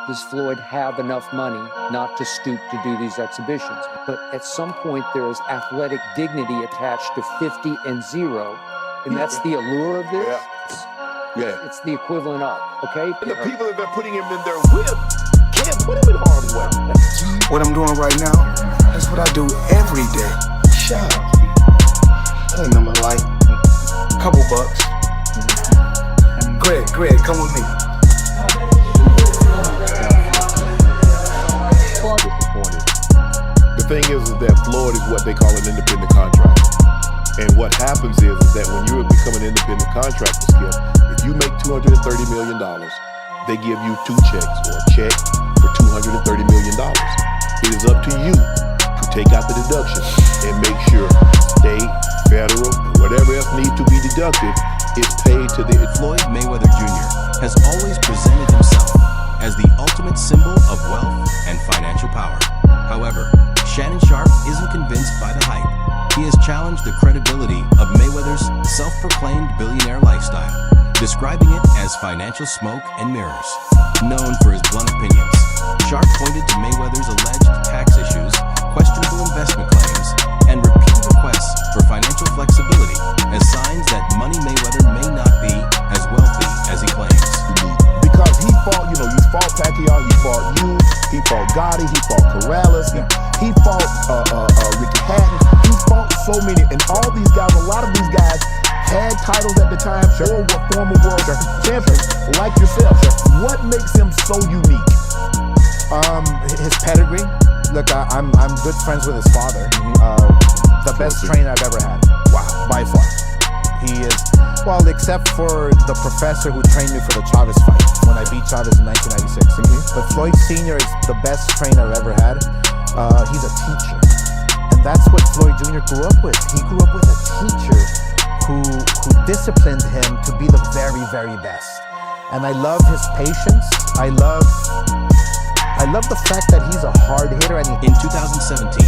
does Floyd have enough money not to stoop to do these exhibitions? But at some point, there is athletic dignity attached to 50 and 0, and that's the allure of this. Yeah. It's the equivalent of, okay? And the people that they're putting him in their whip can't put him in harm's way. What I'm doing right now, that's what I do every day. Shop. Ain't no light. Couple bucks. Greg, come with me. Disappointed. The thing is that Floyd is what they call an independent contractor. And what happens is that when you become an independent contractor, Skip, if you make $230 million, they give you 2 checks or a check for $230 million. It is up to you to take out the deduction and make sure state, federal, and whatever else needs to be deducted is paid to the... Floyd Mayweather Jr. has always presented himself as the ultimate symbol of wealth and financial power. However, Shannon Sharpe isn't convinced by the hype. He has challenged the credibility of Mayweather's self-proclaimed billionaire lifestyle, describing it as financial smoke and mirrors. Known for his blunt opinions, Sharpe pointed to Mayweather's alleged tax issues, questionable investment claims, and repeated requests for financial flexibility as signs that Money Mayweather may not be as wealthy as he claims. Because he fought, you fought Pacquiao, he fought you, he fought Gotti, he fought Corrales, he fought Ricky Hatton, he fought so many, and all these guys, a lot of these guys had titles at the time or were former world champions like yourself. What makes him so unique? His pedigree. Look, I'm good friends with his father. The best trainer I've ever had. Wow, by far. He is, well, except for the professor who trained me for the Chavez fight when I beat Chavez in 1996. But Floyd Sr. is the best trainer I've ever had. He's a teacher. And that's what Floyd Jr. grew up with. He grew up with a teacher who disciplined him to be the very, very best. And I love his patience. I love the fact that he's a hard hitter. In 2017,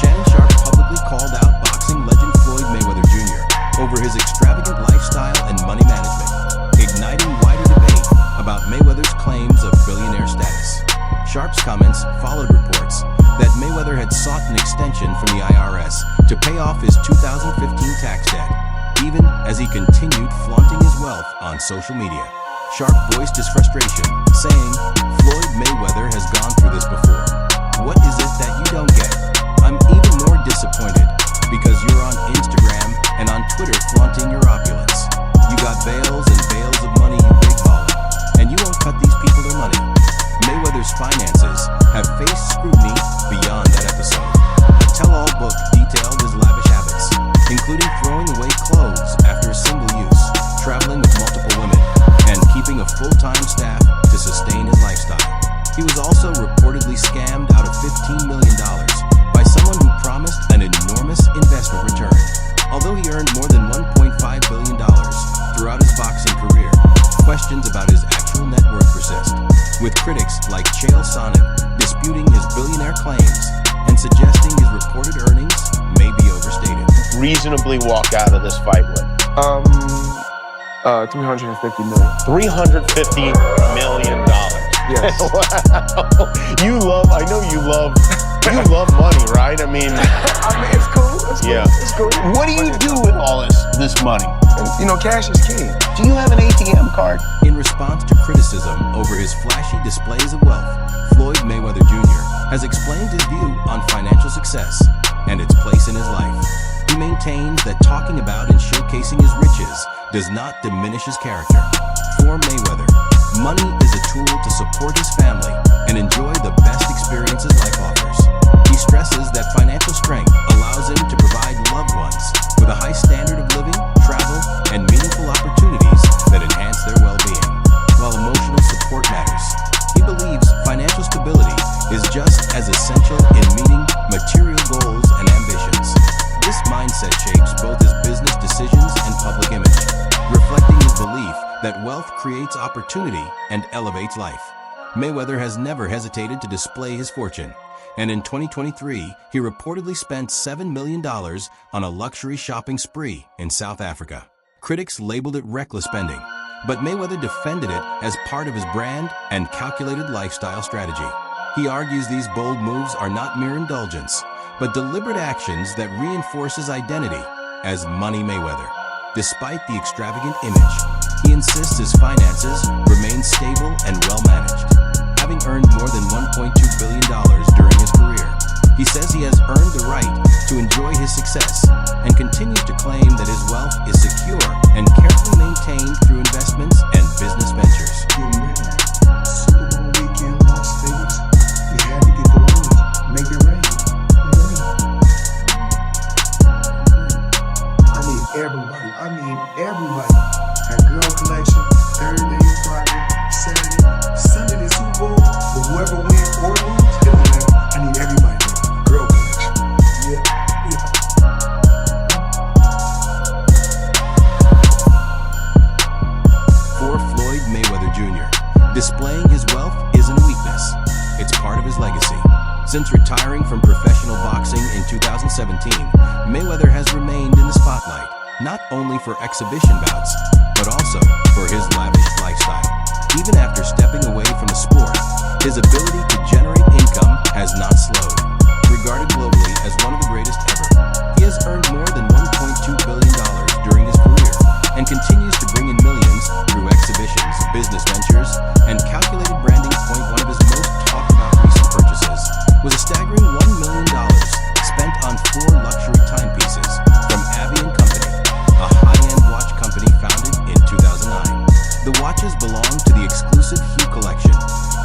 Shannon Sharpe publicly called out boxing legend Floyd Mayweather Jr. over his extravagant lifestyle and money management, igniting wider debate about Mayweather's claims of billionaire status. Sharpe's comments followed reports that Mayweather had sought an extension from the IRS to pay off his 2015 tax debt, even as he continued flaunting his wealth on social media. Sharpe voiced his frustration, saying, "Floyd Mayweather has gone through this before. What is it that you don't get? I'm even more disappointed because you're on Instagram and on Twitter flaunting your opulence. You got bales and bales of money, you big baller, and you won't cut these people their money." Mayweather's finances have faced scrutiny beyond that episode. A tell-all book detailed his lavish habits, including throwing away clothes after a single use, traveling with multiple women, and keeping a full-time staff to sustain his lifestyle. He was also reportedly scammed out of $15 million by someone who promised an enormous investment return. Although he earned more than $1.5 billion throughout his boxing career, questions about his actual net worth persist, with critics like Chael Sonnen disputing his billionaire claims and suggesting his reported earnings may be overstated. Reasonably walk out of this fight with? 350 million. $350 million. Yes. Wow. I know you love money, right? I mean, it's cool. Yeah. It's cool. What do you do with all this money? And, cash is king. Do you have an ATM card? In response to criticism over his flashy displays of wealth, Floyd Mayweather Jr. has explained his view on financial success and its place in his life. He maintains that talking about and showcasing his riches does not diminish his character. For Mayweather, money is a tool to support his family and enjoy the best experiences life offers. He stresses that financial strength allows him to provide loved ones with a high standard of living, travel, and meaningful opportunities that enhance their well-being. While emotional support matters, he believes financial stability is just as essential in meeting material goals and ambitions. This mindset shapes both his business decisions and public image, reflecting his belief that wealth creates opportunity and elevates life. Mayweather has never hesitated to display his fortune, and in 2023, he reportedly spent $7 million on a luxury shopping spree in South Africa. Critics labeled it reckless spending, but Mayweather defended it as part of his brand and calculated lifestyle strategy. He argues these bold moves are not mere indulgence, but deliberate actions that reinforce his identity as Money Mayweather. Despite the extravagant image, he insists his finances remain stable and well-managed. Having earned more than $1.2 billion during his career, he says he has earned the right to enjoy his success and continues to claim that his wealth is secure and carefully maintained through investments and business ventures. Getting ready. Super Bowl weekend, Las Vegas. We had to get the woods. Make it rain. I need everybody. Had girl collection, Thursday, Friday, Saturday, Sunday, the Super Bowl. But whoever wins or lose, it don't matter. I need everybody there. Girl collection. Yeah. For Floyd Mayweather Jr., displaying his wealth isn't a weakness. It's part of his legacy. Since retiring from professional boxing in 2017, Mayweather has remained in the spotlight, not only for exhibition bouts, but also for his lavish lifestyle. Even after stepping away from the sport, his ability to generate income has not slowed. Regarded globally as one of the greatest ever, he has earned more than $1.2 billion during his career and continues to bring in millions through exhibitions, business ventures, and calculated branding. One of his most talked about recent purchases was a staggering $1 million spent on 4 luxury timepieces from Abbey & Company, a high-end watch company founded in 2009. The watches belong to the exclusive Hue collection,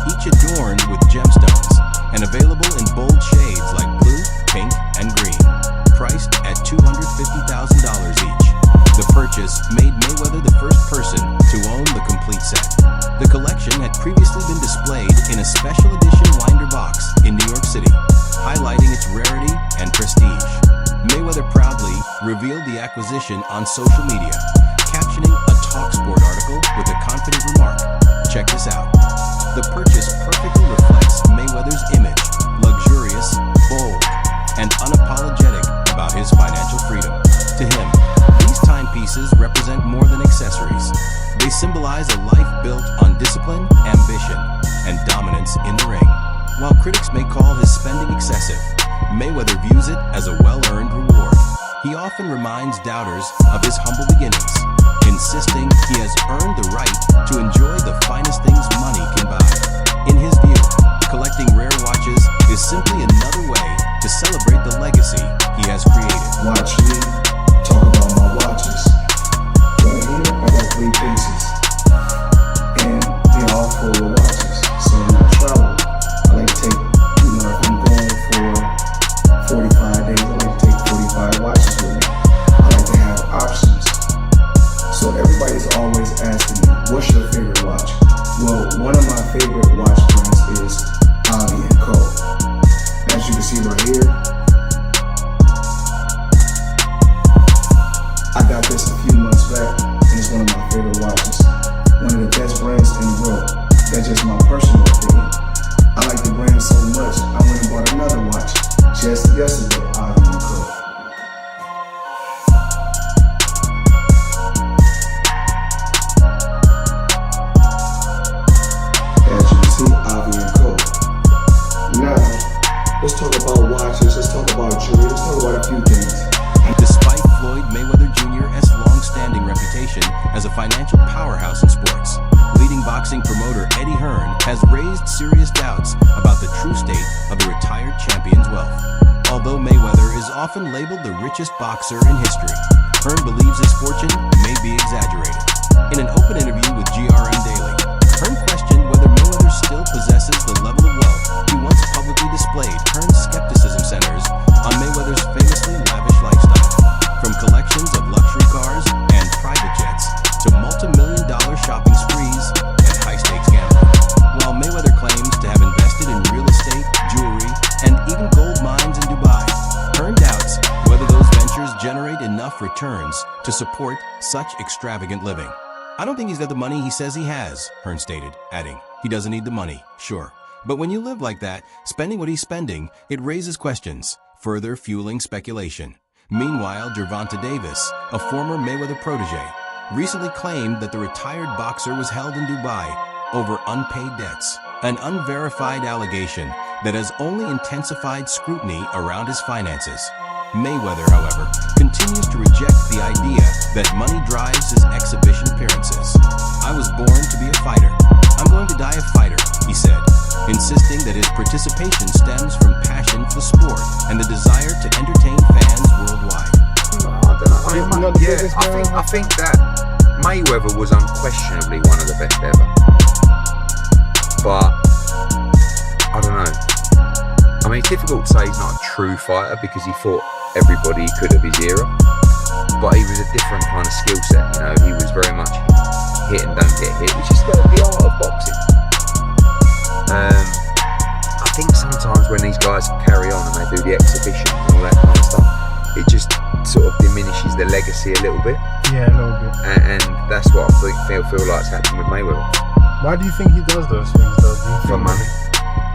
each adorned with gemstones and available in bold shades like blue, pink, and green, priced at $250,000 each. The purchase made Mayweather the first person to own the complete set. The collection had previously been displayed in a special edition winder box in New York City, highlighting its rarity and prestige. Mayweather proudly revealed the acquisition on social media, captioning a TalkSport article with a confident remark, "Check this out." The purchase perfectly reflects Mayweather's image, luxurious, bold, and unapologetic about his financial freedom. To him, these timepieces represent more than accessories. They symbolize a life built on discipline, ambition, and dominance in the ring. While critics may call his spending excessive, Mayweather views it as a well-earned reward. He often reminds doubters of his humble beginnings, insisting he has earned the right to enjoy the finest things money can buy. In his view, collecting rare watches is simply another way to celebrate the legacy he has created. Watch me talk about my watches. Right here, I got 3 pieces. And they're all full of watches. So when I travel, I like to take, if I'm going for 45 days, I like to take 45 watches with me. I like to have options. So everybody's always asking me, what's your favorite watch? Well, one of my favorite watch brands is Avi & Co. As you can see right here, I got this a few months back, and it's one of my favorite watches. One of the best brands in the world. That's just my personal opinion. I like the brand so much, I went and bought another watch just yesterday, Avi & Co. As you can see, Avi & Co. Now, let's talk about watches, let's talk about jewelry, let's talk about a few things. Despite Floyd Mayweather Jr.'s long-standing reputation as a financial powerhouse in sports, leading boxing promoter Eddie Hearn has raised serious doubts about the true state of the retired champion's wealth. Although Mayweather is often labeled the richest boxer in history, Hearn believes his fortune may be exaggerated. In an open interview with GRM Daily, Hearn questioned whether Mayweather still possesses the level of wealth he once publicly displayed. Hearn's skepticism centers on Mayweather's famously lavish lifestyle, from collections of luxury cars and private jets to multi-million-dollar shopping sprees and high-stakes gambling. While Mayweather claims to have invested in real estate, jewelry, and even gold mines in Dubai, Hearn doubts whether those ventures generate enough returns to support such extravagant living. "I don't think he's got the money he says he has," Hearn stated, adding, "He doesn't need the money, sure. But when you live like that, spending what he's spending, it raises questions, further fueling speculation." Meanwhile, Gervonta Davis, a former Mayweather protege, recently claimed that the retired boxer was held in Dubai over unpaid debts, an unverified allegation that has only intensified scrutiny around his finances. Mayweather, however, continues to reject the idea that money drives his exhibition appearances. "I was born to be a fighter. I'm going to die a fighter," he said, insisting that his participation stems from passion for the sport and the desire to entertain fans worldwide. I don't know. I think that Mayweather was unquestionably one of the best ever. But I don't know. I mean, it's difficult to say he's not a true fighter because he fought everybody he could of his era. But he was a different kind of skill set, you know. He was very much hit and don't get hit, which is the art of boxing. I think sometimes when these guys carry on and they do the exhibitions and all that kind of stuff, it just sort of diminishes the legacy a little bit. Yeah, a little bit. And that's what I feel like's happened with Mayweather. Why do you think he does those things, though? Do you For think money.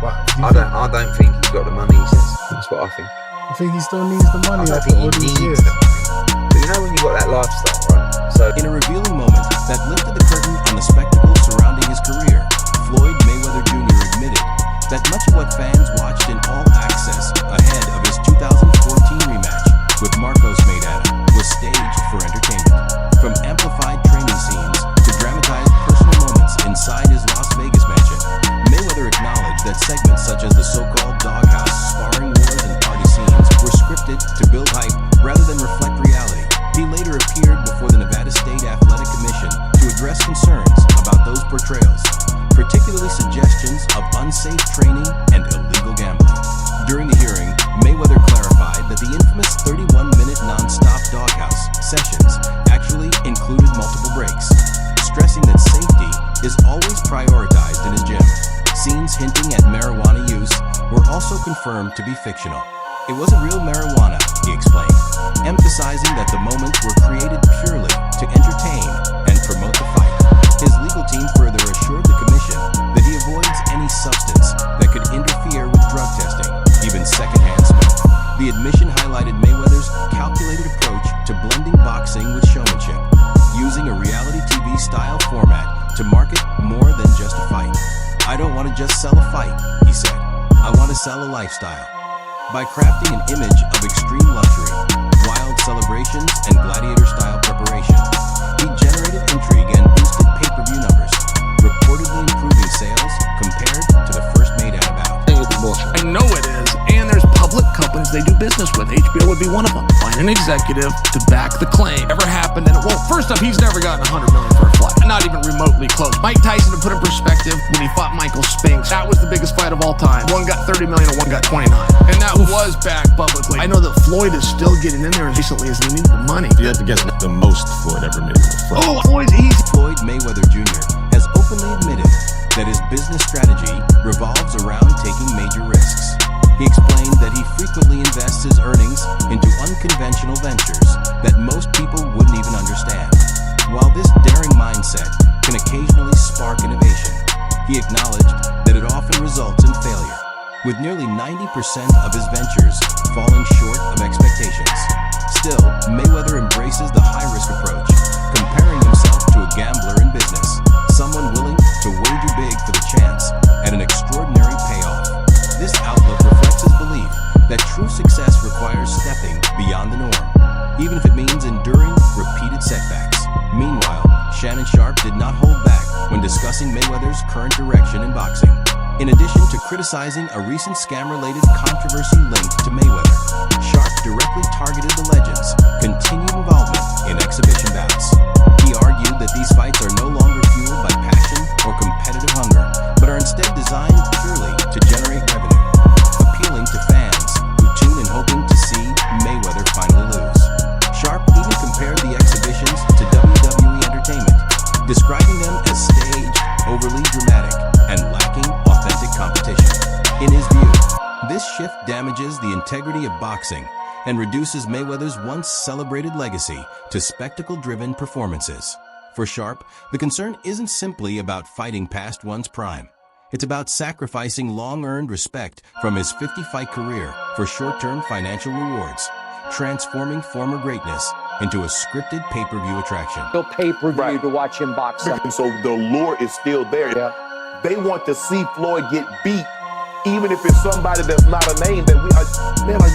I I don't think he's got the money he says. That's what I think. I think he still needs the money. I don't after think all he these needs years. the money. But you know when you got that lifestyle, right? So In a revealing moment that lifted the curtain on the spectacle surrounding his career, Floyd Mayweather Jr. admitted that much of what fans watched in all access ahead of his 2014 rematch with Marcos Maidana was staged for entertainment. From amplified training scenes to dramatized personal moments inside his Las Vegas mansion, Mayweather acknowledged that segments such as the so-called doghouse, sparring wars, and party scenes were scripted to build hype rather than reflect reality. He later appeared before the Nevada State Athletic Commission to address concerns about those portrayals, particularly suggestions of unsafe training and illegal gambling. During the hearing, Mayweather clarified that the infamous 31-minute non-stop doghouse sessions actually included multiple breaks, stressing that safety is always prioritized in his gym. Scenes hinting at marijuana use were also confirmed to be fictional. It wasn't real marijuana, he explained, emphasizing that the moments were created purely to entertain and promote the fight. His legal team further assured the commission that he avoids any substance that could interfere with drug testing, even secondhand smoke. The admission highlighted Mayweather's calculated approach to blending boxing with showmanship, using a reality TV style format to market more than just a fight. "I don't want to just sell a fight," he said. "I want to sell a lifestyle." By crafting an image of extreme luxury, wild celebrations, and gladiator-style preparation, he generated intrigue and boosted pay-per-view numbers, reportedly improving sales compared to the first Maidana bout. I know it is, and there's public companies they do business with. HBO would be one of them. Find an executive to back the claim. Never happened, and well, first up, he's never gotten $100 million for a fight. Not even remotely close. Mike Tyson, to put in perspective, when he fought Michael Spinks, that was the biggest fight of all time. One got $30 million and one got 29. And that was backed publicly. I know that Floyd is still getting in there as recently as he needs the money. You have to guess the most Floyd ever made. Oh, Floyd's easy. Floyd Mayweather Jr. has openly admitted that his business strategy revolves around taking major risks. He explained that he frequently invests his earnings into unconventional ventures that most people wouldn't even understand. While this daring mindset can occasionally spark innovation, he acknowledged that it often results in failure, with nearly 90% of his ventures falling short of expectations. Still, Mayweather embraces the high-risk approach, comparing himself to a gambler in business, someone willing to wager big for the chance at an extraordinary payoff. This outlook reflects his belief that true success requires stepping beyond the norm, even if it means enduring repeated setbacks. Meanwhile, Shannon Sharpe did not hold back when discussing Mayweather's current direction in boxing. In addition to criticizing a recent scam-related controversy linked to Mayweather, Sharpe directly targeted the legend's continued involvement in exhibition bouts. He argued that these fights are no longer fueled by passion or competitive hunger, but are instead designed purely to generate revenue, appealing to fans who tune in hoping to see Mayweather finally lose. Sharpe even compared the exhibitions to WWE entertainment, describing them as staged, overly dramatic, and lacking authentic competition. In his view, this shift damages the integrity of boxing and reduces Mayweather's once celebrated legacy to spectacle-driven performances. For Sharpe, the concern isn't simply about fighting past one's prime. It's about sacrificing long-earned respect from his 50-fight career for short-term financial rewards, transforming former greatness into a scripted pay-per-view attraction. They'll pay-per-view to watch him box something. And so the lure is still there. Yeah. They want to see Floyd get beat, even if it's somebody that's not a name that a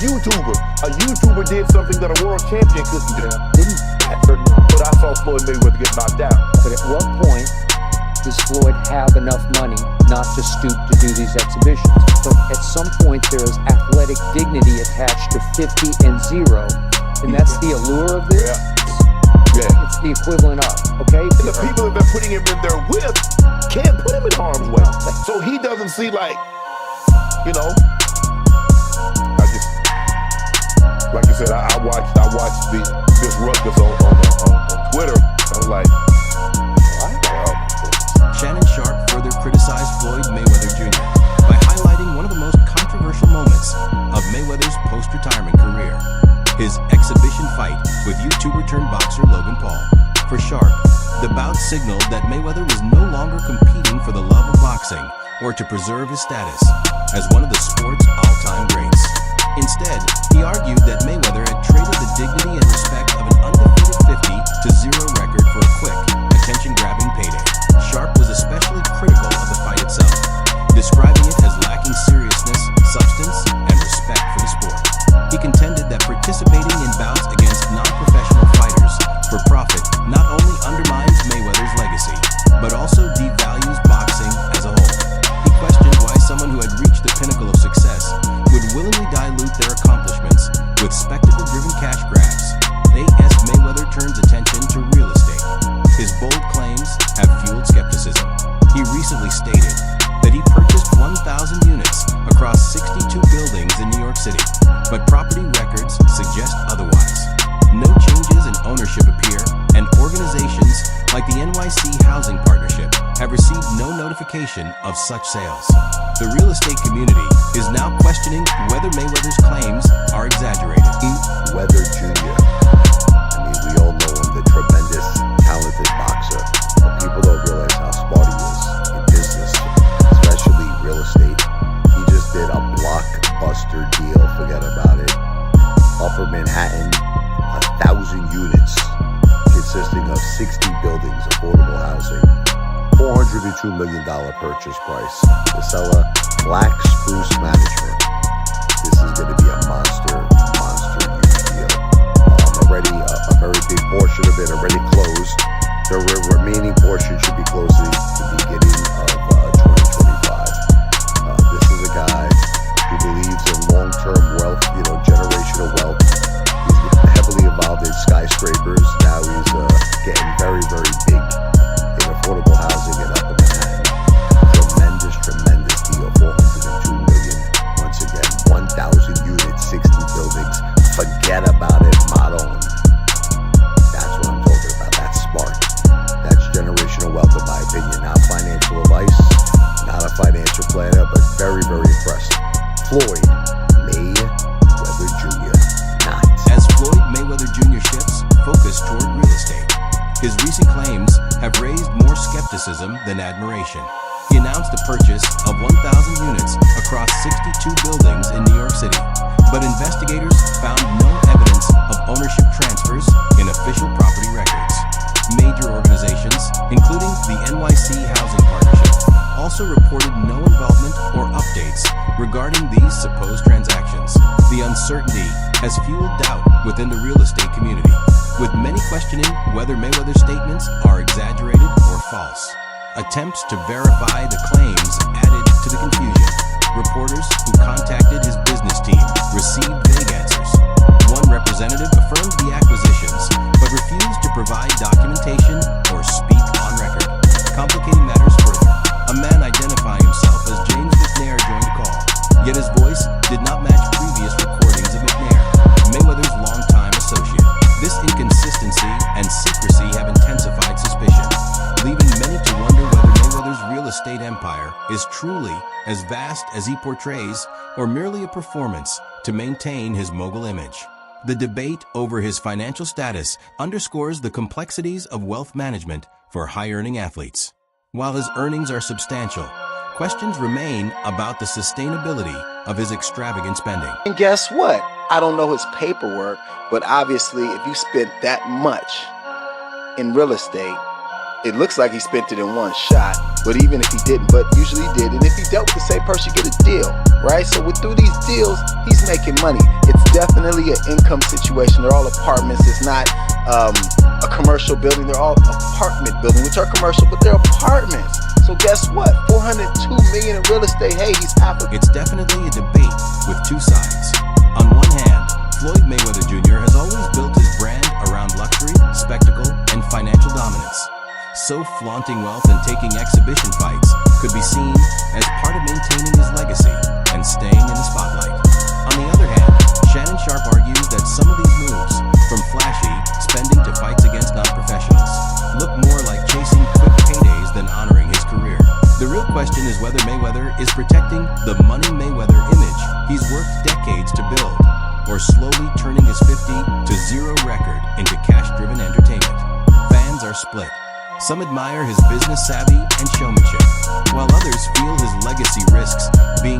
YouTuber did something that a world champion couldn't do. Didn't But I saw Floyd Mayweather get knocked out. But at what point does Floyd have enough money not to stoop to do these exhibitions? But at some point there is athletic dignity attached to 50 and 0, and that's the allure of this. Yeah. It's the equivalent of, okay? The people that have been putting him in their whip can't put him in harm's way. So he doesn't see like you said, I watched this ruckus on Twitter. I was like, Shannon Sharpe further criticized Floyd Mayweather Jr. by highlighting one of the most controversial moments of Mayweather's post-retirement career, his exhibition fight with YouTuber-turned-boxer Logan Paul. For Sharpe, the bout signaled that Mayweather was no longer competing for the love of boxing or to preserve his status as one of the sport's all-time greats. Instead, he argued that Mayweather had traded the dignity and respect of an undefeated 50-0 record for a quick, attention-grabbing payday. Sharpe was especially critical of the fight itself, describing it as lacking seriousness, substance, and respect for the sport. He contended that participating in bouts against non-professional fighters for profit not only undermines Mayweather's legacy, but also devalues boxing as a whole. He questioned why someone who had reached the pinnacle of success would willingly dilute their accomplishments with spectacle-driven cash grabs. A.S. Mayweather turns attention to real estate. His bold claims have fueled skepticism. He recently stated that he purchased 1,000 units across 62 buildings in New York City, but property records suggest otherwise. No changes in ownership appear, and organizations like the NYC Housing Partnership have received no notification of such sales. The real estate community is now questioning whether Mayweather's claims are exaggerated. Mayweather Jr. I mean, we all know him, the tremendous, talented boxer. But people don't realize how smart he is in business, especially real estate. He just did a blockbuster deal, forget about it. Upper Manhattan, 1,000 units, consisting of 60 buildings, affordable housing. $402 million purchase price. The seller, Black Spruce Management. This is going to be a monster huge deal. Already a very big portion of it already closed. The remaining portion should be closing at the beginning of 2025. This is a guy who believes in long-term wealth, generational wealth. He's heavily involved in skyscrapers. Now he's getting very, very big in affordable housing in Upper Manhattan. Tremendous deal. $402 million. Once again, 1,000 units, 60 buildings. Forget about it, model. That's what I'm talking about. That's smart. That's generational wealth, in my opinion. Not financial advice, not a financial planner, but very, very impressed. Floyd Mayweather Jr. Not. As Floyd Mayweather Jr. shifts focus toward real estate, his recent claims have raised more skepticism than admiration. He announced the purchase of 1,000 units across 62 buildings in New York City, but investigators found no evidence of ownership transfers in official property records. Major organizations, including the NYC Housing Partnership, also reported no involvement or updates regarding these supposed transactions. The uncertainty has fueled doubt within the real estate community, with many questioning whether Mayweather's statements are exaggerated or false. Attempts to verify the claims added to the confusion. Reporters who contacted his business team received vague answers. One representative affirmed the acquisitions, but refused to provide documentation or speak on record, complicating matters further. A man identifying himself as James McNair joined the call, yet his voice did not match previous recordings of McNair, Mayweather's longtime associate. This inconsistency and secrecy have intensified suspicion, leaving many to wonder whether Mayweather's real estate empire is truly as vast as he portrays, or merely a performance to maintain his mogul image. The debate over his financial status underscores the complexities of wealth management for high-earning athletes. While his earnings are substantial, questions remain about the sustainability of his extravagant spending. And guess what? I don't know his paperwork, but obviously if you spent that much in real estate, it looks like he spent it in one shot, but even if he didn't, but usually he did, and if he dealt with the same person, you get a deal, right? So through these deals, he's making money. It's definitely an income situation. They're all apartments. It's not a commercial building. They're all apartment buildings, which are commercial, but they're apartments. So guess what? $402 million in real estate. Hey, he's half a... It's definitely a debate with two sides. On one hand, Floyd Mayweather Jr. has always built his brand around luxury, spectacle, and financial dominance. So flaunting wealth and taking exhibition fights could be seen as part of maintaining his legacy and staying in the spotlight. On the other hand, Shannon Sharpe argues that some of these moves, from flashy spending to fights against non-professionals, look more like chasing quick paydays than honoring his career. The real question is whether Mayweather is protecting the Money Mayweather image he's worked decades to build, or slowly turning his 50-0 record into cash-driven entertainment. Fans are split. Some admire his business savvy and showmanship, while others feel his legacy risks being